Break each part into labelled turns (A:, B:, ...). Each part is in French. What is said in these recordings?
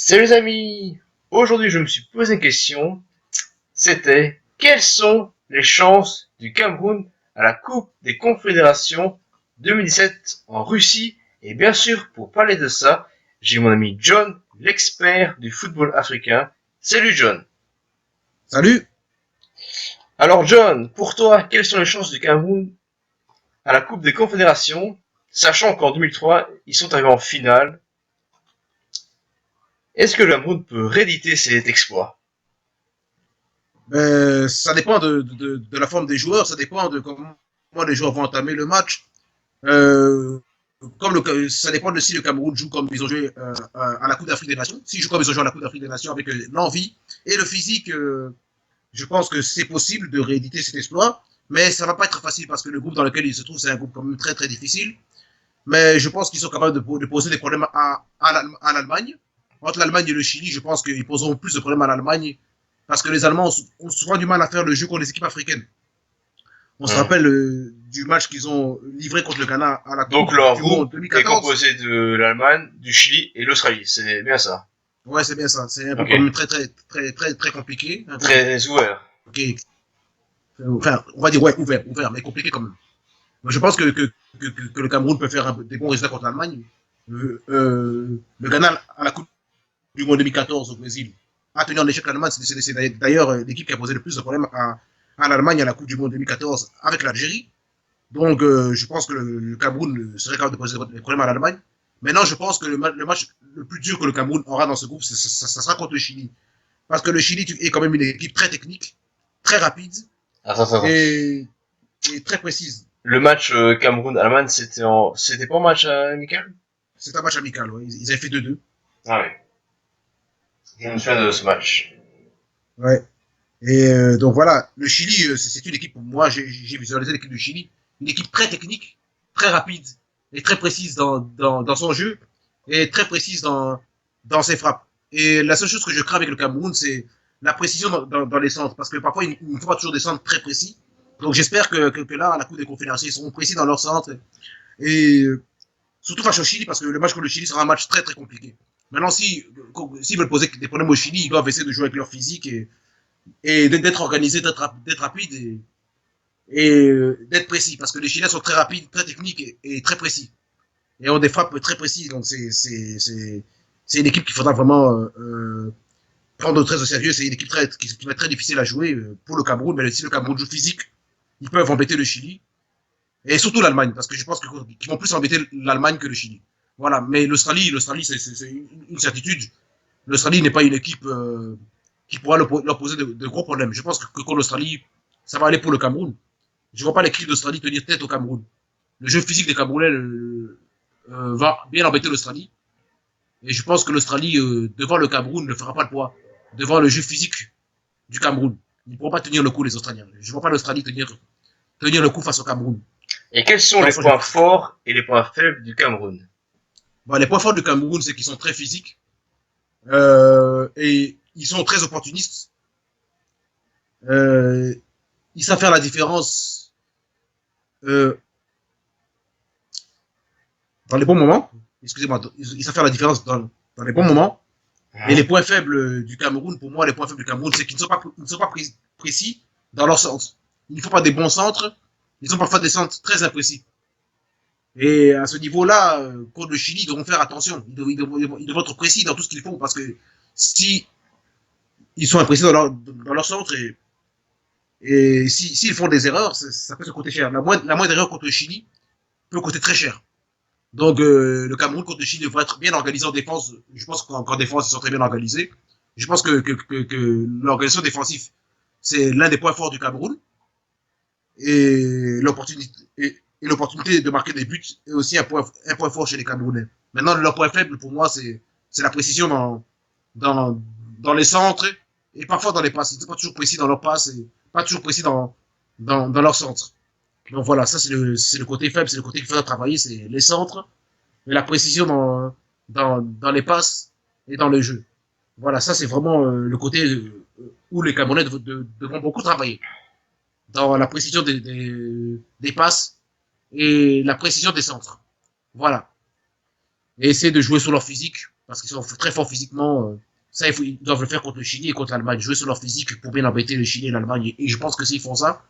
A: Salut les amis! Aujourd'hui je me suis posé une question, c'était quelles sont les chances du Cameroun à la Coupe des Confédérations 2017 en Russie? Et bien sûr, pour parler de ça, j'ai mon ami John, l'expert du football africain. Salut John!
B: Salut.
A: Alors John, pour toi, quelles sont les chances du Cameroun à la Coupe des Confédérations, sachant qu'en 2003, ils sont arrivés en finale? Est-ce que le Cameroun peut rééditer cet exploit?
B: Ça dépend de la forme des joueurs, ça dépend de comment les joueurs vont entamer le match. Euh, Ça dépend de si le Cameroun joue comme ils ont joué à la Coupe d'Afrique des Nations. S'ils jouent comme ils ont joué à la Coupe d'Afrique des Nations avec l'envie et le physique, je pense que c'est possible de rééditer cet exploit. Mais ça va pas être facile parce que le groupe dans lequel ils se trouvent, c'est un groupe quand même très très difficile. Mais je pense qu'ils sont capables de poser des problèmes à l'Allemagne. Entre l'Allemagne et le Chili, je pense qu'ils poseront plus de problèmes à l'Allemagne parce que les Allemands ont souvent du mal à faire le jeu contre les équipes africaines. On se
A: Hmm.
B: rappelle du match qu'ils ont livré contre le Ghana à la
A: Donc
B: Coupe
A: leur
B: du
A: groupe
B: Monde
A: est
B: 2014.
A: composé de l'Allemagne, du Chili et de l'Australie. C'est bien ça.
B: Ouais, c'est bien ça. C'est un groupe
A: Ok.
B: quand même très compliqué. Un groupe
A: Très ouvert.
B: qui enfin, on va dire ouais, ouvert, mais compliqué quand même. Je pense que le Cameroun peut faire des bons résultats contre l'Allemagne. Le Ghana à la Coupe du Monde 2014 au Brésil a tenu en échec l'Allemagne. C'est d'ailleurs l'équipe qui a posé le plus de problèmes à l'Allemagne à la Coupe du Monde 2014 avec l'Algérie. Donc, je pense que le Cameroun serait capable de poser des problèmes à l'Allemagne. Maintenant, je pense que le match le plus dur que le Cameroun aura dans ce groupe, ça sera contre le Chili. Parce que le Chili est quand même une équipe très technique, très rapide
A: Attends.
B: et, et très précise.
A: Le match Cameroun-Allemagne, c'était pas un match amical?
B: C'est un match amical. Ouais. Ils avaient fait 2-2.
A: Ah oui. Je me souviens de ce match.
B: Ouais. Donc voilà, le Chili, c'est une équipe, moi j'ai visualisé l'équipe du Chili, une équipe très technique, très rapide et très précise dans son jeu et très précise dans ses frappes. Et la seule chose que je crains avec le Cameroun, c'est la précision dans les centres, parce que parfois il ne faut pas toujours des centres très précis. Donc j'espère que là, à la Coupe des Confédérations, ils seront précis dans leurs centres et surtout face au Chili, parce que le match contre le Chili sera un match très très compliqué. Maintenant, s'ils veulent poser des problèmes au Chili, ils doivent essayer de jouer avec leur physique et d'être organisé, d'être rapide et d'être précis. Parce que les Chiliens sont très rapides, très techniques et très précis. Et ont des frappes très précises. Donc c'est une équipe qu'il faudra vraiment prendre très au sérieux. C'est une équipe qui va être très difficile à jouer pour le Cameroun. Mais si le Cameroun joue physique, ils peuvent embêter le Chili. Et surtout l'Allemagne. Parce que je pense qu'ils vont plus embêter l'Allemagne que le Chili. Voilà. Mais l'Australie, c'est une certitude. L'Australie n'est pas une équipe qui pourra leur poser de gros problèmes. Je pense que contre l'Australie, ça va aller pour le Cameroun. Je ne vois pas l'équipe d'Australie tenir tête au Cameroun. Le jeu physique des Camerounais va bien embêter l'Australie. Et je pense que l'Australie, devant le Cameroun, ne fera pas le poids. Devant le jeu physique du Cameroun. Ils ne pourront pas tenir le coup, les Australiens. Je ne vois pas l'Australie tenir le coup face au Cameroun.
A: Et quels sont
B: Dans
A: les
B: son jeu
A: points
B: physique.
A: forts et les points faibles du Cameroun?
B: Bon, les points forts du Cameroun, c'est qu'ils sont très physiques. Et ils sont très opportunistes. Euh, Ils savent faire la différence euh, dans les bons moments. Excusez-moi, ils savent faire la différence dans les bons moments. Et les
A: Hein.
B: points faibles du Cameroun, pour moi, les points faibles du Cameroun, c'est qu'ils ne sont pas précis dans leur centre. Il ne faut pas des bons centres. Ils ont parfois des centres très imprécis. Et à ce niveau-là, contre le Chili, ils devront faire attention. Ils devront être précis dans tout ce qu'ils font parce que si ils sont imprécis dans leur centre et s'ils font des erreurs, ça peut se coûter cher. La moindre erreur contre le Chili peut coûter très cher. Donc le Cameroun contre le Chili devrait être bien organisé en défense. Je pense qu'en défense, ils sont très bien organisés. Je pense que l'organisation défensive, c'est l'un des points forts du Cameroun. Et l'opportunité de marquer des buts est aussi un point fort chez les Camerounais. Maintenant, leur point faible, pour moi, c'est la précision dans, dans les centres et parfois dans les passes. Ils ne sont pas toujours précis dans leurs passes et pas toujours précis dans leur centre. Donc voilà, ça c'est le côté faible, c'est le côté qu'il faudra travailler, c'est les centres et la précision dans les passes et dans le jeu. Voilà, ça c'est vraiment le côté où les Camerounais devront beaucoup travailler dans la précision des passes et la précision des centres. Voilà. Et essayer de jouer sur leur physique parce qu'ils sont très forts physiquement. Ça, ils doivent le faire contre le Chili et contre l'Allemagne, jouer sur leur physique pour bien embêter le Chili et l'Allemagne. Et je pense que s'ils font ça,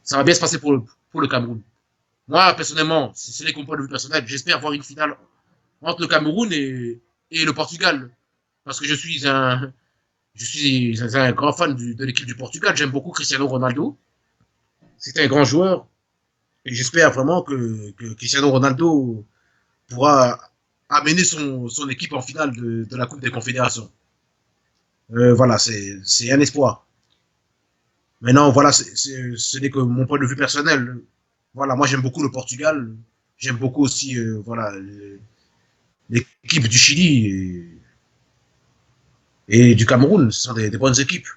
B: ça va bien se passer pour le Cameroun. Moi, personnellement, c'est les points de vue personnel, j'espère voir une finale entre le Cameroun et le Portugal. Parce que je suis un grand fan de l'équipe du Portugal. J'aime beaucoup Cristiano Ronaldo. C'est un grand joueur. Et j'espère vraiment que Cristiano Ronaldo pourra amener son équipe en finale de la Coupe des Confédérations. Voilà, c'est un espoir. Maintenant, voilà, ce n'est que mon point de vue personnel. Voilà, moi j'aime beaucoup le Portugal. J'aime beaucoup aussi voilà, l'équipe du Chili et du Cameroun. Ce sont des bonnes équipes.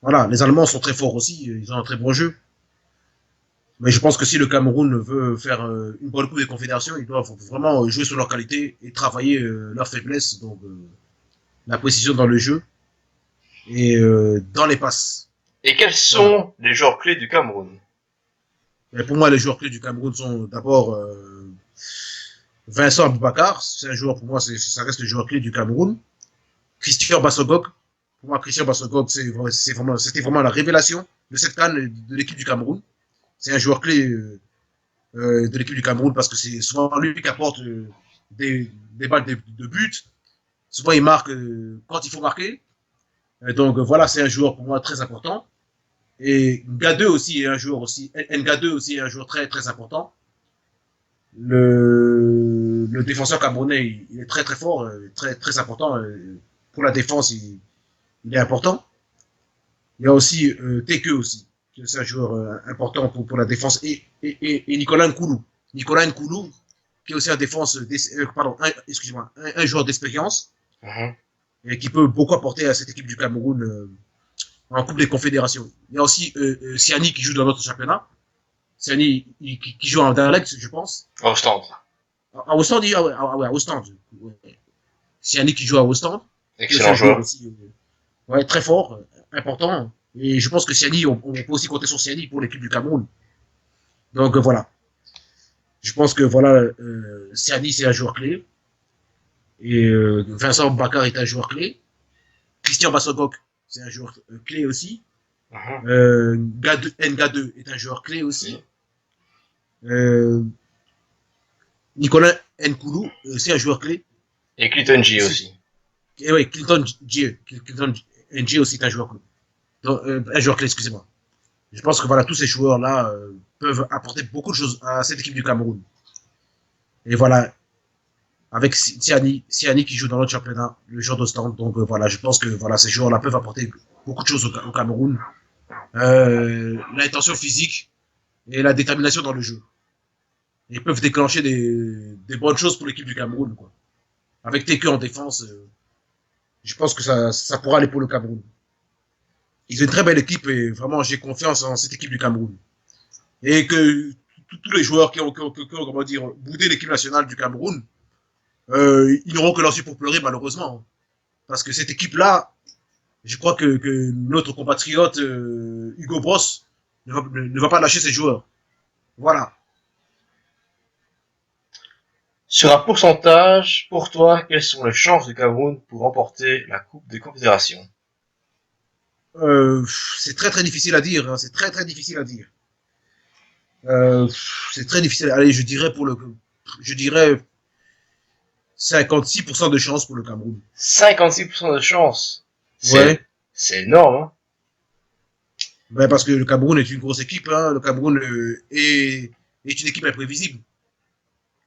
B: Voilà, les Allemands sont très forts aussi. Ils ont un très bon jeu. Mais je pense que si le Cameroun veut faire une bonne Coupe des Confédérations, ils doivent vraiment jouer sur leur qualité et travailler leur faiblesse, donc la précision dans le jeu et dans les passes.
A: Et quels
B: Voilà.
A: sont les joueurs clés du Cameroun?
B: Et pour moi, les joueurs clés du Cameroun sont d'abord Vincent Aboubakar, c'est un joueur, pour moi, ça reste le joueur clé du Cameroun. Christian Bassogog, pour moi, Christian Bassogog, c'était vraiment la révélation de cette CAN de l'équipe du Cameroun. C'est un joueur clé de l'équipe du Cameroun parce que c'est souvent lui qui apporte des balles de but. Souvent, il marque quand il faut marquer. Donc voilà, c'est un joueur pour moi très important. Et Nga2 aussi est un joueur aussi. Nga2 aussi est un joueur très très important. Le défenseur camerounais, il est très très fort, très très important. Pour la défense, il est important. Il y a aussi Teke aussi, c'est un joueur important pour la défense. Et Nicolas Nkoulou. Nicolas Nkoulou, qui est aussi un défense, pardon, excusez-moi, un joueur d'expérience et qui peut beaucoup apporter à cette équipe du Cameroun en Coupe des Confédérations. Il y a aussi Siani qui joue dans notre championnat. Siani qui joue en Anderlecht, je pense.
A: Au stand.
B: À Ostend, à Ostend. Ouais. Siani qui joue à Ostend.
A: Excellent joueur.
B: Aussi, ouais, très fort, important. Et je pense que Siani, on peut aussi compter sur Siani pour l'équipe du Cameroun. Donc voilà. Je pense que voilà, Siani c'est un joueur clé. Et Vincent Bakar est un joueur clé. Christian Bassogok, c'est un joueur clé aussi. Nga2 est un joueur clé aussi. Nicolas Nkoulou, c'est un joueur clé.
A: Et Clinton G aussi.
B: Et oui, Clinton G aussi est un joueur clé. Donc, un joueur clé, excusez-moi. Je pense que voilà, tous ces joueurs-là peuvent apporter beaucoup de choses à cette équipe du Cameroun. Et voilà, avec Siani qui joue dans notre championnat, le joueur d'Ostende. Donc voilà, je pense que voilà, ces joueurs-là peuvent apporter beaucoup de choses au Cameroun. L'intention physique et la détermination dans le jeu. Ils peuvent déclencher des bonnes choses pour l'équipe du Cameroun, quoi. Avec TQ en défense, je pense que ça pourra aller pour le Cameroun. Ils ont une très belle équipe et vraiment j'ai confiance en cette équipe du Cameroun. Et que tous les joueurs qui ont comment dire, boudé l'équipe nationale du Cameroun, ils n'auront que leur yeux pour pleurer malheureusement. Parce que cette équipe-là, je crois que notre compatriote Hugo Bross ne va pas lâcher ses joueurs. Voilà.
A: Sur un pourcentage, pour toi, quelles sont les chances du Cameroun pour remporter la Coupe des Confédérations?
B: C'est très très difficile à dire. Hein, c'est très très difficile à dire. C'est très difficile. Allez, je dirais 56% de chance pour le Cameroun.
A: 56% de chance.
B: Ouais.
A: C'est énorme. Hein.
B: Ben parce que le Cameroun est une grosse équipe. Hein. Le Cameroun est une équipe imprévisible.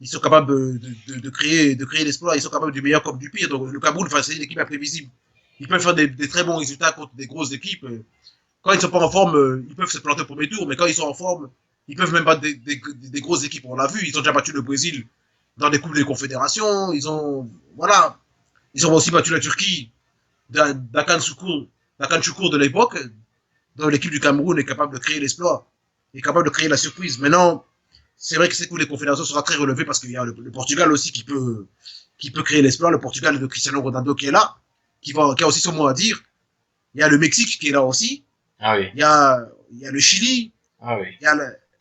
B: Ils sont capables de créer l'exploit. Ils sont capables du meilleur comme du pire. Donc le Cameroun, enfin, c'est une équipe imprévisible. Ils peuvent faire des très bons résultats contre des grosses équipes. Quand ils ne sont pas en forme, ils peuvent se planter au premier tour. Mais quand ils sont en forme, ils peuvent même battre des grosses équipes. On l'a vu. Ils ont déjà battu le Brésil dans des coupes des confédérations. Ils ont aussi battu la Turquie d'Akan Choukour de l'époque. Donc l'équipe du Cameroun est capable de créer l'exploit. Est capable de créer la surprise. Maintenant, c'est vrai que cette coupe des confédérations sera très relevée parce qu'il y a le Portugal aussi qui peut créer l'exploit. Le Portugal de Cristiano Ronaldo qui est là, qui a aussi son mot à dire. Il y a le Mexique qui est là aussi.
A: Ah oui.
B: Il y a le Chili.
A: Ah oui.
B: Il y a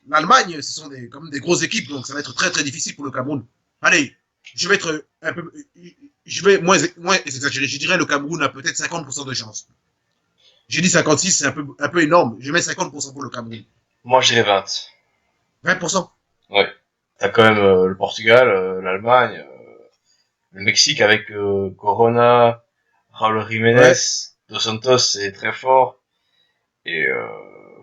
B: l'Allemagne. Ce sont comme des grosses équipes, donc ça va être très très difficile pour le Cameroun. Allez, je vais être un peu, je vais moins exagérer. Je dirais le Cameroun a peut-être 50% de chance. J'ai dit 56, c'est un peu énorme. Je mets 50% pour le Cameroun.
A: Moi, je dirais 20.
B: 20%.
A: Ouais. T'as quand même le Portugal, l'Allemagne, le Mexique avec Corona, Raúl Jiménez,
B: Ouais,
A: Dos Santos, c'est très fort. Et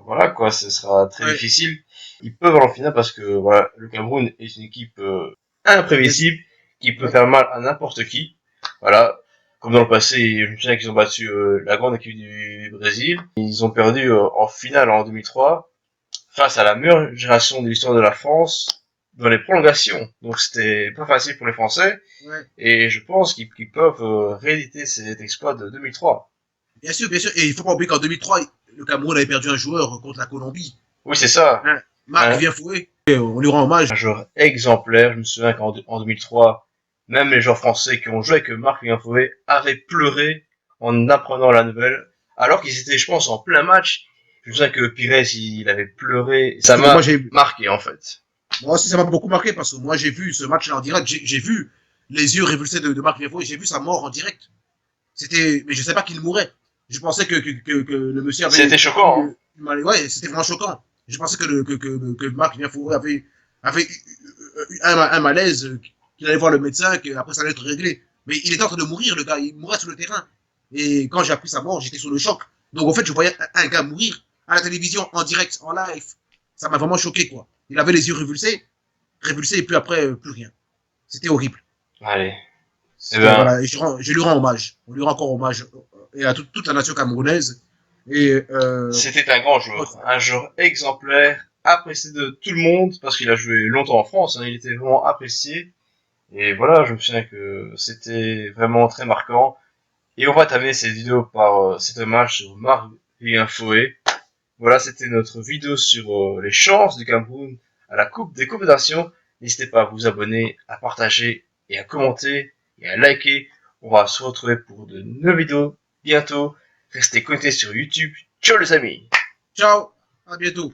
A: voilà, quoi, ce sera très
B: ouais.
A: difficile. Ils peuvent aller en finale parce que voilà, le Cameroun est une équipe imprévisible qui peut
B: Ouais.
A: faire mal à n'importe qui. Voilà, comme dans le passé, je me souviens qu'ils ont battu la grande équipe du Brésil. Ils ont perdu en finale en 2003 face à la meilleure génération de l'histoire de la France dans les prolongations. Donc c'était pas facile pour les Français
B: Ouais.
A: et je pense qu'ils peuvent rééditer cet exploit de 2003.
B: Bien sûr, bien sûr. Et il faut pas oublier qu'en 2003, le Cameroun avait perdu un joueur contre la Colombie.
A: Oui, c'est ça.
B: Hein. Marc
A: Un,
B: Vienfoué. Et on lui rend hommage.
A: un joueur exemplaire. Je me souviens qu'en 2003, même les joueurs français qui ont joué avec Marc Fauvet avaient pleuré en apprenant la nouvelle, alors qu'ils étaient, je pense, en plein match. Je me souviens que Pires, il avait pleuré. Ça
B: Moi,
A: m'a marqué, en fait.
B: moi aussi, ça m'a beaucoup marqué parce que moi, j'ai vu ce match-là en direct. J'ai vu les yeux révulsés de Marc Vienfoué. J'ai vu sa mort en direct. Mais je sais pas qu'il mourait. Je pensais que le monsieur
A: C'était
B: avait
A: choquant, hein.
B: eu, ouais, c'était vraiment choquant. Je pensais que Marc Vienfoué avait eu un malaise, qu'il allait voir le médecin, qu'après ça allait être réglé. Mais il était en train de mourir, le gars. Il mourait sur le terrain. Et quand j'ai appris sa mort, j'étais sous le choc. Donc, en fait, je voyais un gars mourir à la télévision, en direct, en live. Ça m'a vraiment choqué, quoi. Il avait les yeux révulsés, et puis après, plus rien. C'était horrible.
A: Allez. Eh
B: C'était,
A: ben,
B: voilà, et je lui rends hommage. On lui rend encore hommage. Et à toute la nation camerounaise. Et,
A: c'était un joueur exemplaire, apprécié de tout le monde, parce qu'il a joué longtemps en France, hein, il était vraiment apprécié. Et voilà, je me souviens que c'était vraiment très marquant. Et on va terminer cette vidéo par cet hommage sur Marc-Vivien Foé. Voilà, c'était notre vidéo sur les chances du Cameroun à la Coupe des Confédérations. N'hésitez pas à vous abonner, à partager et à commenter et à liker. On va se retrouver pour de nouvelles vidéos bientôt. Restez connectés sur YouTube. Ciao les amis!
B: ciao, à bientôt.